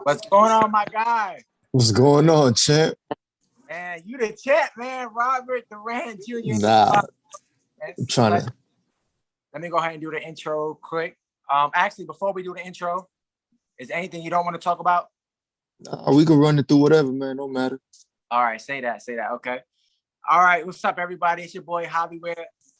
What's going on, my guy? What's going on, champ? Man, you the champ, man. Robert Duran Jr. Nah, I'm trying to. Let me go ahead and do the intro quick. Actually, before we do the intro, is there anything you don't want to talk about? Nah, we can run it through whatever, man. No matter. All right, say that. Okay. All right, what's up, everybody? It's your boy Javi,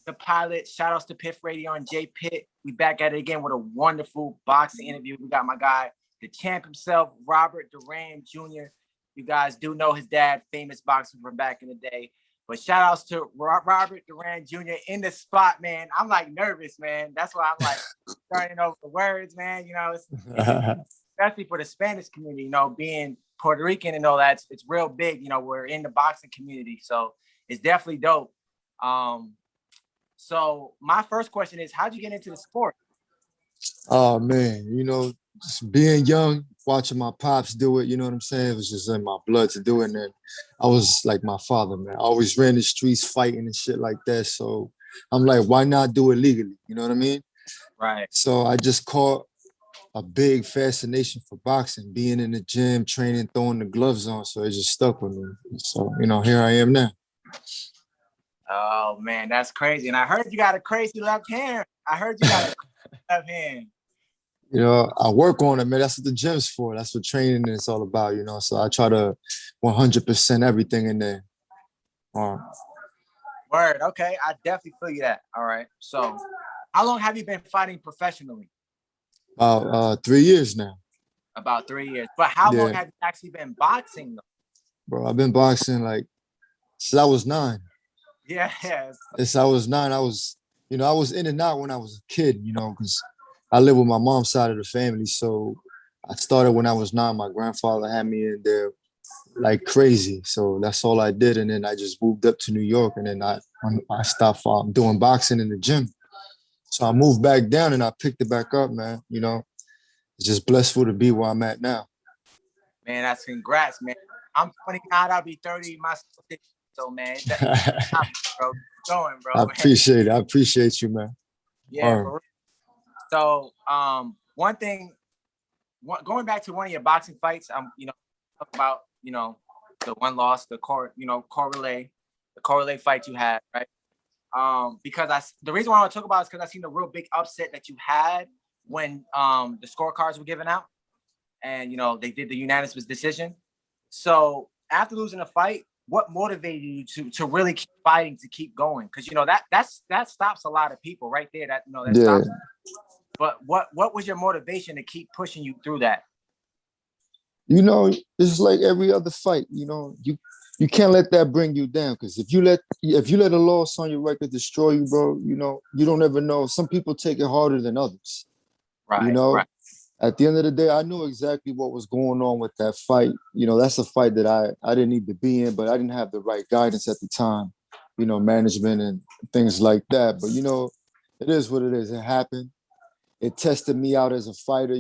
the pilot. Shout outs to Piff Radio and J Pitt. We back at it again with a wonderful boxing interview. We got my guy, the champ himself, Robert Duran Jr. You guys do know his dad, famous boxer from back in the day. But shout outs to Robert Duran Jr. in the spot, man. I'm like nervous, man. That's why I'm like starting over the words, man. You know, it's especially for the Spanish community, you know, being Puerto Rican and all that, it's real big. You know, we're in the boxing community. So it's definitely dope. So my first question is, how'd you get into the sport? Oh man, just being young, watching my pops do it, you know what I'm saying? It was just in my blood to do it. And then I was like my father, man. I always ran the streets fighting and shit like that. So I'm like, why not do it legally? You know what I mean? Right. So I just caught a big fascination for boxing, being in the gym, training, throwing the gloves on. So it just stuck with me. So, here I am now. Oh man, that's crazy. And I heard you got a crazy left hand. I heard you got a crazy left hand. I work on it, man. That's what the gym's for. That's what training is all about, So I try to 100% everything in there. Word. Okay. I definitely feel you that. All right. So how long have you been fighting professionally? About 3 years now. About 3 years. But how long have you actually been boxing though? Bro, I've been boxing like since I was 9. Yeah. Since I was 9, I was in and out when I was a kid, because I live with my mom's side of the family. So I started when I was 9. My grandfather had me in there like crazy. So that's all I did. And then I just moved up to New York. And then I stopped doing boxing in the gym. So I moved back down and I picked it back up, man. It's just blissful to be where I'm at now. Man, that's congrats, man. I'm 29, I'll be 30 myself. So, man, bro, going, bro. I appreciate it. I appreciate you, man. Yeah. So, one thing, going back to one of your boxing fights, talk about, the one loss, the correlate fight you had, right? Because the reason why I want to talk about it is because I seen the real big upset that you had when the scorecards were given out, and they did the unanimous decision. So after losing the fight, what motivated you to really keep fighting, to keep going? Because that stops a lot of people right there. That stops. But what was your motivation to keep pushing you through that? It's like every other fight. You can't let that bring you down, because if you let a loss on your record destroy you, bro, you don't ever know. Some people take it harder than others. Right. Right. At the end of the day, I knew exactly what was going on with that fight. That's a fight that I didn't need to be in, but I didn't have the right guidance at the time, management and things like that. But, it is what it is. It happened. It tested me out as a fighter,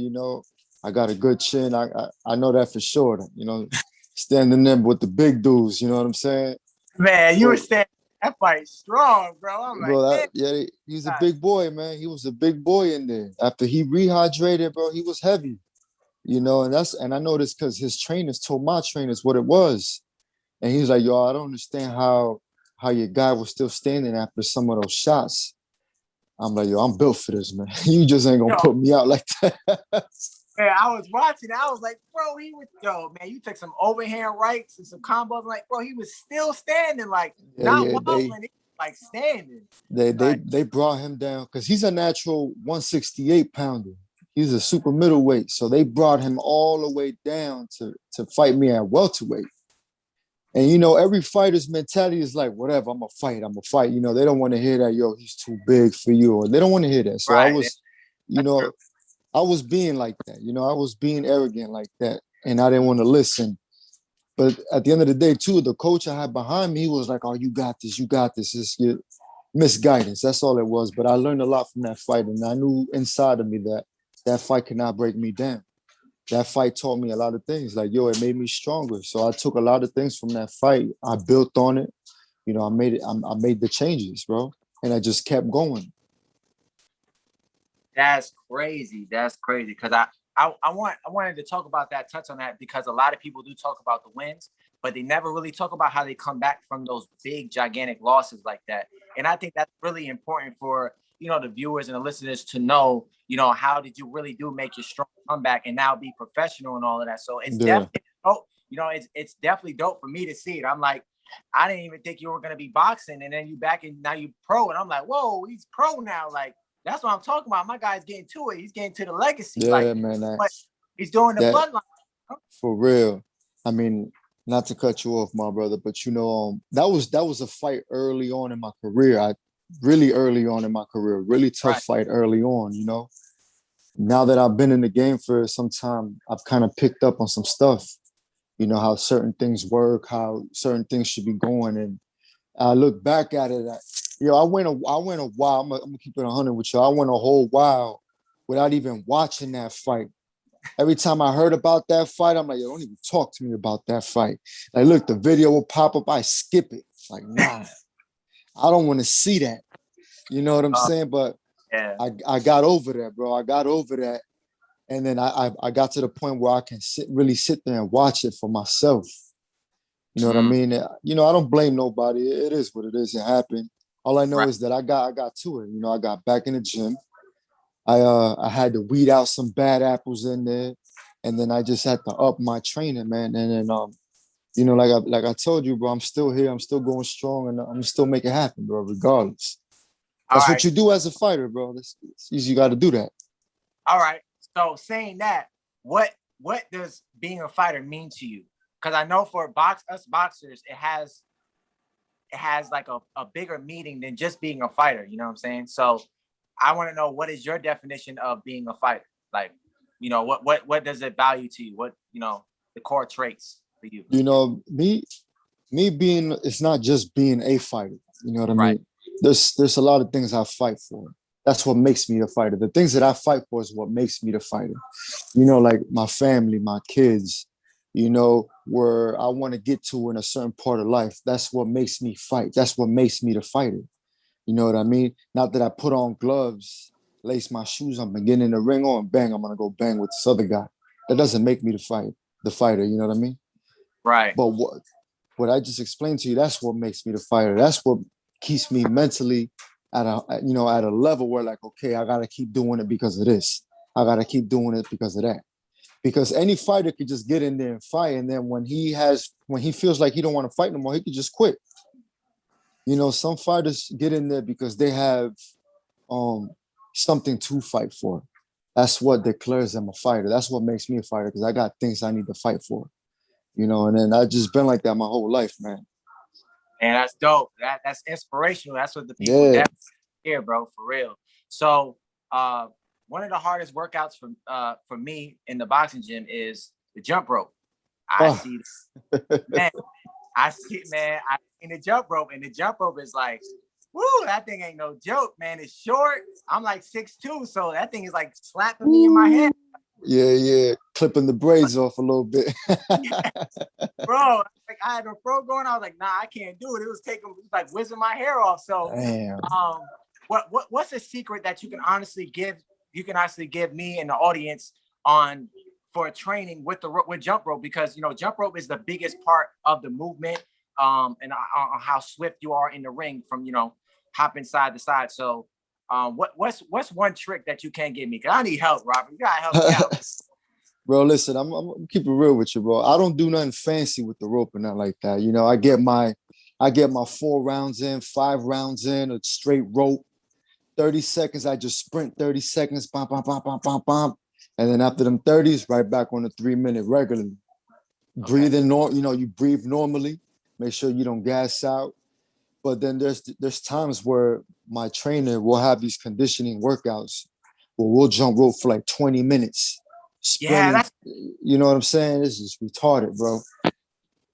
I got a good chin. I know that for sure, standing there with the big dudes, you know what I'm saying? Man, you were standing that fight strong, bro. He's a big boy, man. He was a big boy in there. After he rehydrated, bro, he was heavy, and I know this because his trainers told my trainers what it was. And he was like, yo, I don't understand how your guy was still standing after some of those shots. I'm like, yo, I'm built for this, man. You just ain't gonna put me out like that. Man, I was watching. I was like, bro, man, you took some overhand rights and some combos. I'm like, bro, he was still standing, like wobbling, like standing. They brought him down because he's a natural 168 pounder. He's a super middleweight, so they brought him all the way down to fight me at welterweight. And every fighter's mentality is like, whatever, I'm gonna fight. They don't want to hear that, yo, he's too big for you, or they don't want to hear that. So right. I was being like that, I was being arrogant like that, and I didn't want to listen. But at the end of the day, too, the coach I had behind me, he was like, oh, you got this. It's your misguidance. That's all it was. But I learned a lot from that fight, and I knew inside of me that fight cannot break me down. That fight taught me a lot of things. Like, yo, it made me stronger. So I took a lot of things from that fight. I built on it. I made the changes, bro. And I just kept going. That's crazy. Because I wanted to talk about that, touch on that, because a lot of people do talk about the wins, but they never really talk about how they come back from those big, gigantic losses like that. And I think that's really important for, the viewers and the listeners to know, how did you really do make your strong comeback and now be professional and all of that. So it's Yeah. definitely dope. It's definitely dope for me to see it. I'm like, I didn't even think you were going to be boxing, and then you back and now you pro, and I'm like, whoa, he's pro now. Like, that's what I'm talking about. My guy's getting to it. He's getting to the legacy. Like, Yeah, man. but he's doing the That bloodline. for real. I mean, not to cut you off, my brother, but that was a fight early on in my career. Really early on in my career, really tough fight early on, Now that I've been in the game for some time, I've kind of picked up on some stuff, how certain things work, how certain things should be going. And I look back at it, I went a while, I'm gonna keep it 100 with you. I went a whole while without even watching that fight. Every time I heard about that fight, I'm like, yo, don't even talk to me about that fight. Like, look, the video will pop up, I skip it. Like, nah, I don't want to see that. You know what I'm saying? But Yeah. I got over that, bro. I got over that. And then I got to the point where I can really sit there and watch it for myself. You know what I mean? I don't blame nobody. It is what it is. It happened. All I know is that I got to it. I got back in the gym. I had to weed out some bad apples in there, and then I just had to up my training, man. And then like I told you, bro, I'm still here. I'm still going strong, and I'm still making it happen, bro. Regardless, that's what you do as a fighter, bro. You got to do that. All right. So saying that, what does being a fighter mean to you? Because I know for us boxers, it has like a bigger meaning than just being a fighter. You know what I'm saying? So I want to know, what is your definition of being a fighter? Like, what does it value to you? What, the core traits for you? Me being, it's not just being a fighter. You know what I Right. mean? There's a lot of things I fight for. That's what makes me a fighter. The things that I fight for is what makes me the fighter. Like my family, my kids, where I want to get to in a certain part of life. That's what makes me fight. That's what makes me the fighter. You know what I mean? Not that I put on gloves, lace my shoes up and get in the ring on, bang, I'm gonna go bang with this other guy. That doesn't make me the fighter, you know what I mean? Right. But what I just explained to you, that's what makes me the fighter. That's what keeps me mentally at a level where, like, okay, I gotta keep doing it because of this. I gotta keep doing it because of that. Because any fighter could just get in there and fight, and then when he feels like he don't want to fight no more, he could just quit. Some fighters get in there because they have something to fight for. That's what declares them a fighter. That's what makes me a fighter, because I got things I need to fight for. And then I've just been like that my whole life, man. And that's dope. That's inspirational. That's what the people definitely hear, bro, for real. So one of the hardest workouts for me in the boxing gym is the jump rope. I see the jump rope, and the jump rope is like, woo, that thing ain't no joke, man. It's short. I'm like 6'2", so that thing is like slapping me in my head. Yeah. Clipping the braids off a little bit. Bro, like, I had a pro going. I was like, nah, I can't do it. It was like whizzing my hair off. So, damn. What's a secret that you can honestly give? You can honestly give me and the audience for training with jump rope, because jump rope is the biggest part of the movement, and on how swift you are in the ring from hopping side to side. So, what's one trick that you can give me? Cause I need help, Robert. You gotta help me out. Bro, listen, I'm keep it real with you, bro. I don't do nothing fancy with the rope or nothing like that. I get my 4 rounds in, 5 rounds in, a straight rope. 30 seconds, I just sprint 30 seconds, bam, bam, bam, bam, bam, bam. And then after them 30s, right back on the 3-minute regularly. Okay. Breathing, you breathe normally. Make sure you don't gas out. But then there's times where my trainer will have these conditioning workouts where we'll jump rope for like 20 minutes. Sprinting, you know what I'm saying? This is retarded, bro.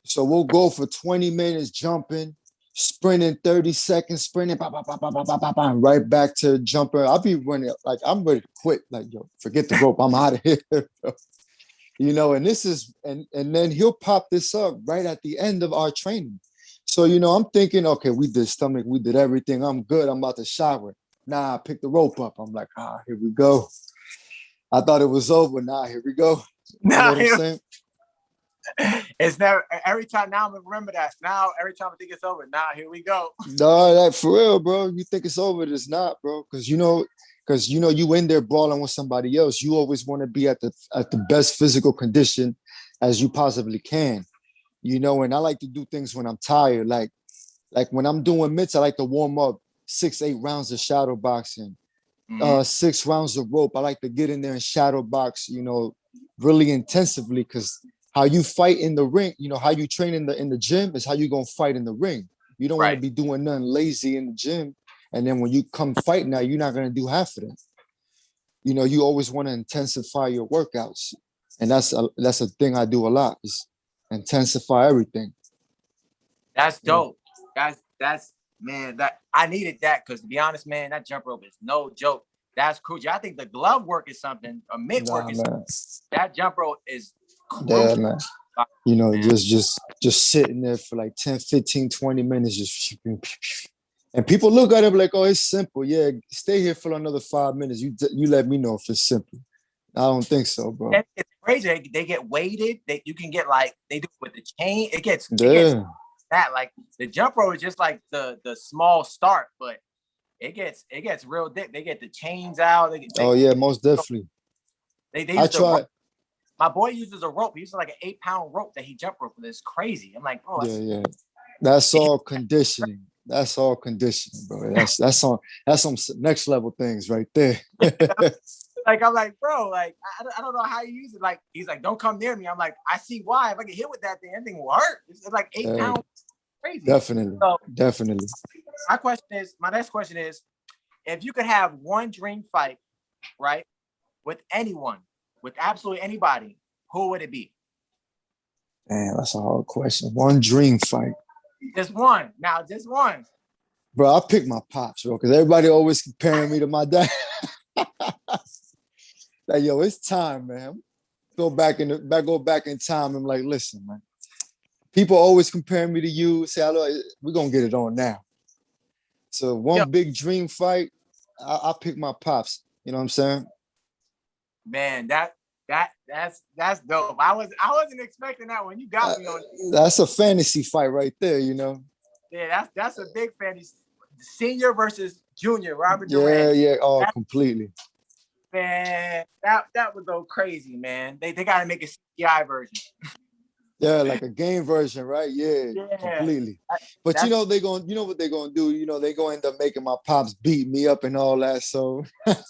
So we'll go for 20 minutes jumping, sprinting 30 seconds, sprinting, bah, bah, bah, bah, bah, bah, bah, right back to jumping. I'll be running, like, I'm ready to quit. Like, yo, forget the rope. I'm out of here. And this is, and then he'll pop this up right at the end of our training. So, I'm thinking, okay, we did stomach, we did everything. I'm good. I'm about to shower. Nah, I picked the rope up. I'm like, here we go. I thought it was over. Nah, here we go. You know Now what I'm saying? it's never every time. Now I'm gonna remember that. Now every time I think it's over. Now here we go. No, that for real, bro. You think it's over, it's not, bro. Because you in there brawling with somebody else. You always want to be at the best physical condition as you possibly can. And I like to do things when I'm tired. Like when I'm doing mitts, I like to warm up 6-8 rounds of shadow boxing, 6 rounds of rope. I like to get in there and shadow box, really intensively, because how you fight in the ring, how you train in the gym is how you gonna fight in the ring. You don't want to be doing nothing lazy in the gym, and then when you come fight now, you're not gonna do half of that. You always want to intensify your workouts, and that's a thing I do a lot, is intensify everything. That's dope. That's man. That I needed that, because to be honest, man, that jump rope is no joke. That's crucial. I think the glove work is something. A mitt work is something. That jump rope is crucial. Yeah, man. Man. Just sitting there for like 10, 15, 20 minutes, just and people look at it like, oh, it's simple. Yeah, stay here for another 5 minutes. You let me know if it's simple. I don't think so, bro. It's crazy. They get weighted. You can get they do it with the chain. It gets that, like the jump rope is just like the small start, but it gets real thick. They get the chains out. Most definitely. I tried. My boy uses a rope. He uses like an 8-pound rope that he jump rope with. It's crazy. I'm like, bro. That's all conditioning. That's all conditioning, bro. That's some next level things right there. Like, I'm like, bro, like, I don't know how you use it. Like, he's like, don't come near me. I'm like, I see why. If I get hit with that thing, anything will hurt. It's like 8 pounds. Crazy. Definitely. So, definitely. My next question is, if you could have one dream fight, right, with anyone, with absolutely anybody, who would it be? Man, that's a hard question. One dream fight. Just one. Now, just one. Bro, I pick my pops, bro, because everybody always comparing me to my dad. Like, yo, it's time, man. Go back in time. I'm like, listen, man. People always comparing me to you. Say, we're gonna get it on now. So big dream fight, I pick my pops. You know what I'm saying? Man, that's dope. I wasn't expecting that when you got me on. That's a fantasy fight right there, Yeah, that's a big fantasy. Senior versus junior, Robert Duran. Yeah. Oh, completely. Man, that would go crazy, man. They got to make a CGI version. Yeah, like a game version, right? Yeah. Completely. But what they're gonna do? They gonna end up making my pops beat me up and all that. So back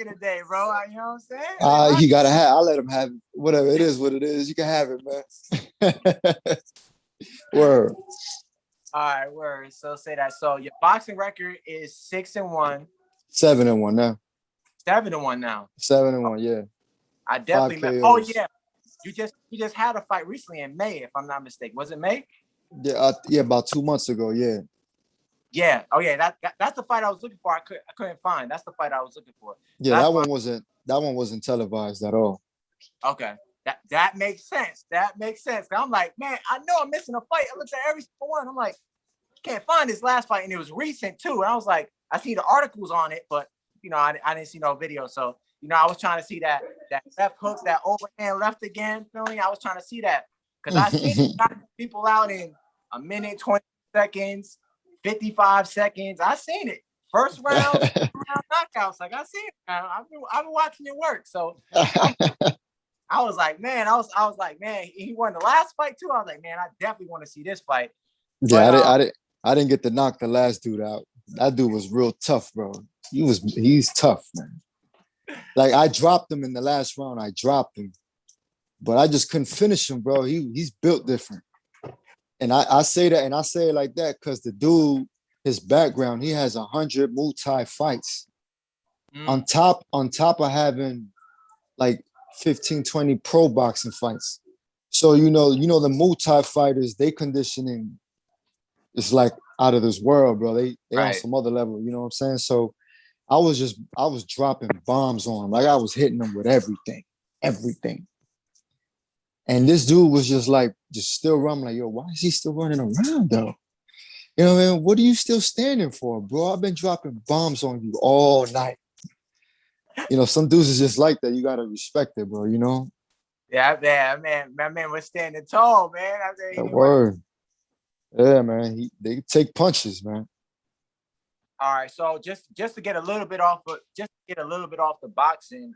in the day, bro. You know what I'm saying? You gotta have. I'll let him have it. Whatever it is, what it is. You can have it, man. Word. All right, word. So say that. So your boxing record is 6-1. 7-1 now. 7-1 now. 7-1, yeah. I definitely. Oh yeah, you just had a fight recently in May, if I'm not mistaken. Was it May? Yeah, about 2 months ago. Yeah. Yeah. Oh yeah, that's the fight I was looking for. I couldn't find. That's the fight I was looking for. Yeah, that one wasn't televised at all. Okay. That makes sense. That makes sense. I'm like, man, I know I'm missing a fight. I looked at every one. I'm like, can't find this last fight, and it was recent too. And I was like, I see the articles on it, but I didn't see no video. So I was trying to see that left hook, that overhand left again. Feeling, I was trying to see that because I seen people out in a minute, 20 seconds, 55 seconds. I seen it. First round, knockouts. Like I seen it. I've been watching it work. So. I was like, man, he won the last fight too. I was like, man, I definitely want to see this fight. Yeah, but, I didn't get to knock the last dude out. That dude was real tough, bro. He's tough, man. Like I dropped him in the last round. I dropped him, but I just couldn't finish him, bro. He's built different. And I say that, and I say it like that because the dude, his background, he has 100 Muay Thai fights. On top of having like 15, 20 pro boxing fights. So, the Muay Thai fighters, they conditioning is like out of this world, bro. They on some other level, you know what I'm saying? So I was dropping bombs on them. Like I was hitting them with everything. And this dude was just still running. Like, yo, why is he still running around though? You know what I mean? What are you still standing for, bro? I've been dropping bombs on you all night. You know, some dudes is just like that. You gotta respect it, bro. You know. Yeah, man, my man was standing tall, man. I said, That word. Yeah, man. They take punches, man. all right, so just to get a little bit off of the boxing,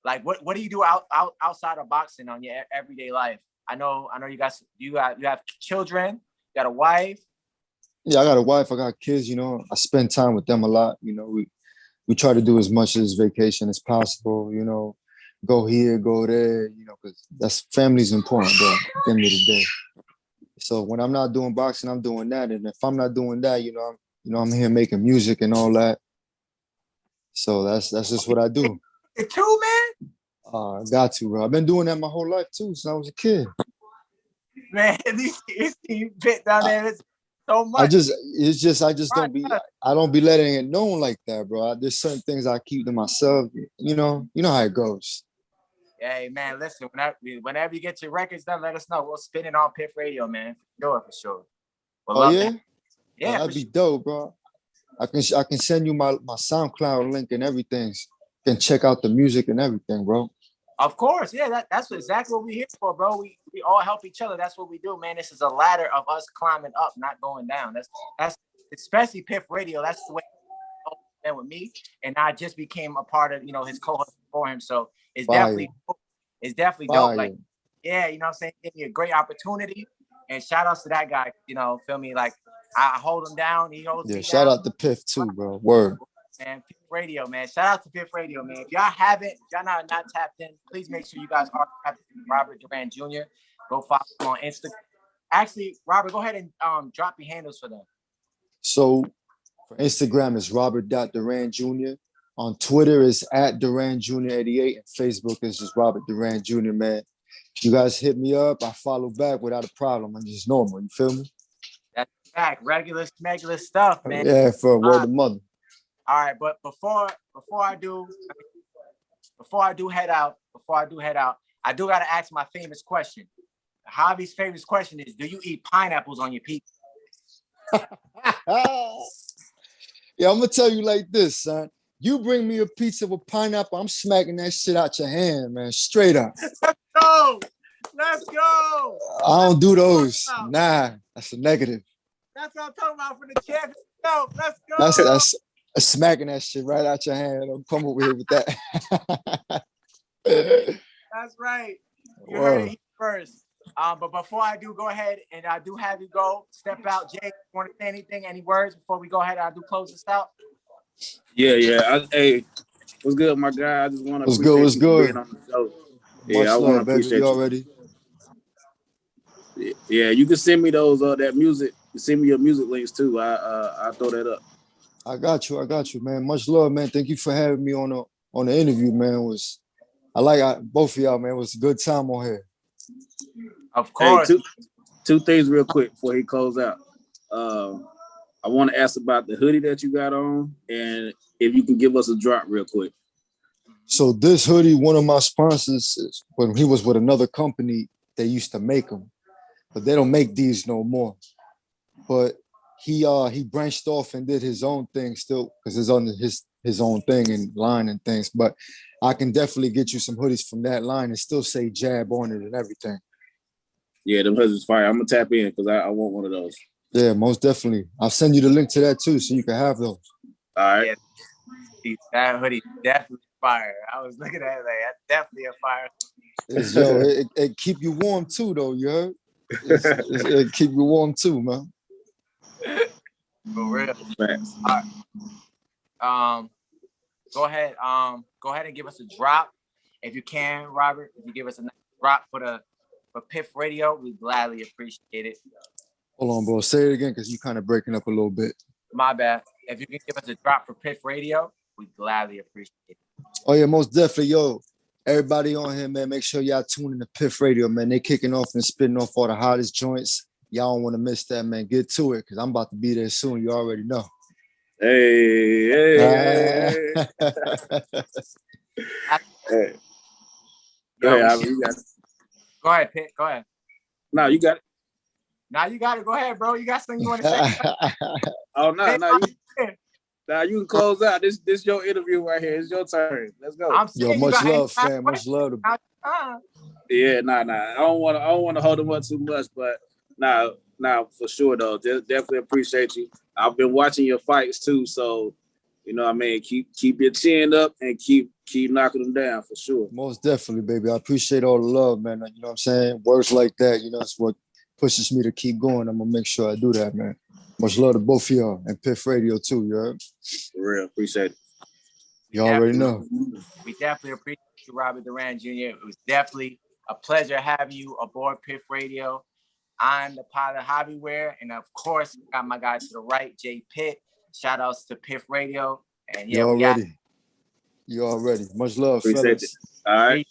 like what do you do outside of boxing on your everyday life? I know you have children, you got a wife. Yeah, I got a wife. I got kids. You know, I spend time with them a lot. You know, we try to do as much as vacation as possible. You know, go here, go there. You know, because that's family's important, bro. At the end of the day. So when I'm not doing boxing, I'm doing that. And if I'm not doing that, I'm here making music and all that. So that's just what I do. You too, man. I got to, bro. I've been doing that my whole life too, since I was a kid. Man, these bit down there is so much. I don't be letting it known like that, bro. There's certain things I keep to myself. You know how it goes. Hey, man, listen, whenever you get your records done, let us know. We'll spin it on Piff Radio, man. For sure. We'll Oh yeah? that. Yeah, that'd be dope, bro. I can send you my SoundCloud link and everything. You can check out the music and everything, bro. Of course, yeah, that's exactly what we're here for, bro. We all help each other. That's what we do, man. This is a ladder of us climbing up, not going down. That's especially Piff Radio. That's the way it's with me, and I just became a part of his co-host for him. So it's Fire. definitely dope. Like, yeah, you know what I'm saying? Give me a great opportunity, and shout outs to that guy. Feel me? Like I hold him down, he holds me down. Shout out to Piff too, bro. Word. Man, Piff Radio, man. Shout out to Piff Radio, man. If y'all not tapped in, please make sure you guys are tapped in. Robert Duran Jr. Go follow him on Instagram. Actually, Robert, go ahead and drop your handles for them. So for Instagram is Robert.Duran Jr. On Twitter is @Duran Jr. 88, and Facebook is just Robert Duran Jr. Man, you guys hit me up, I follow back without a problem. I'm just normal. You feel me? That's fact. Regular stuff, man. Yeah, for a word of mother. All right, but before I do head out, I do gotta ask my famous question. Javi's famous question is: do you eat pineapples on your pizza? Yeah, I'm gonna tell you like this, son. You bring me a pizza with pineapple, I'm smacking that shit out your hand, man. Straight up. Let's go. I don't do those. Nah, that's a negative. That's what I'm talking about for the champion. No, let's go. That's smacking that shit right out your hand. Don't come over here with that. That's right. You heard it first. But before I do go ahead and I do have you go, step out. Jay, want to say anything? Any words before we go ahead? I do close this out. Yeah. Hey, what's good, my guy? I just want to what's good. On the show. Yeah, I want to appreciate you already. Yeah, you can send me those that music. Send me your music links too. I throw that up. I got you, man. Much love, man. Thank you for having me on the interview, man. I like both of y'all, man. It was a good time on here. Of course. Hey, two things real quick before he close out. I want to ask about the hoodie that you got on, and if you can give us a drop real quick. So this hoodie, one of my sponsors, when he was with another company, they used to make them, but they don't make these no more. But he branched off and did his own thing still, because it's under his own thing and line and things. But I can definitely get you some hoodies from that line and still say Jab on it and everything. Yeah, them hoodies fire. I'm gonna tap in because I want one of those. Yeah, most definitely. I'll send you the link to that too, so you can have those. All right. Yeah, that hoodie definitely fire. I was looking at it like that's definitely a fire. It keep you warm too, though. You heard? It keep you warm too, man. For real. Facts. All right. Go ahead and give us a drop if you can, Robert. If you give us a nice drop for Piff Radio, we gladly appreciate it. Hold on, bro. Say it again, because you kind of breaking up a little bit. My bad. If you can give us a drop for Piff Radio, we gladly appreciate it. Oh yeah, most definitely, yo. Everybody on here, man, make sure y'all tune in to Piff Radio, man. They kicking off and spitting off all the hottest joints. Y'all don't want to miss that, man. Get to it, because I'm about to be there soon. You already know. Hey. Hey. Go ahead, Pitt. Go ahead. No, you got it. Now you got it. Go ahead, bro. You got something you want to say? Oh no. Now you can close out. This your interview right here. It's your turn. Let's go. I'm Yo, saying you much got love, fam. Much love. Yeah, nah. I don't want to hold them up too much, but nah, for sure though. Definitely appreciate you. I've been watching your fights too, so you know what I mean. Keep your chin up and keep knocking them down for sure. Most definitely, baby. I appreciate all the love, man. You know what I'm saying? Words like that, you know, it's what pushes me to keep going. I'm gonna make sure I do that, man. Much love to both of y'all and Piff Radio too, you heard? For real, appreciate it. You already know. We definitely appreciate you, Robert Duran Jr. It was definitely a pleasure having you aboard Piff Radio. I'm the pilot Javi, and of course, got my guy to the right, Jay Pitt. Shout outs to Piff Radio. And yeah, You already. Much love, Appreciate fellas. it. All right.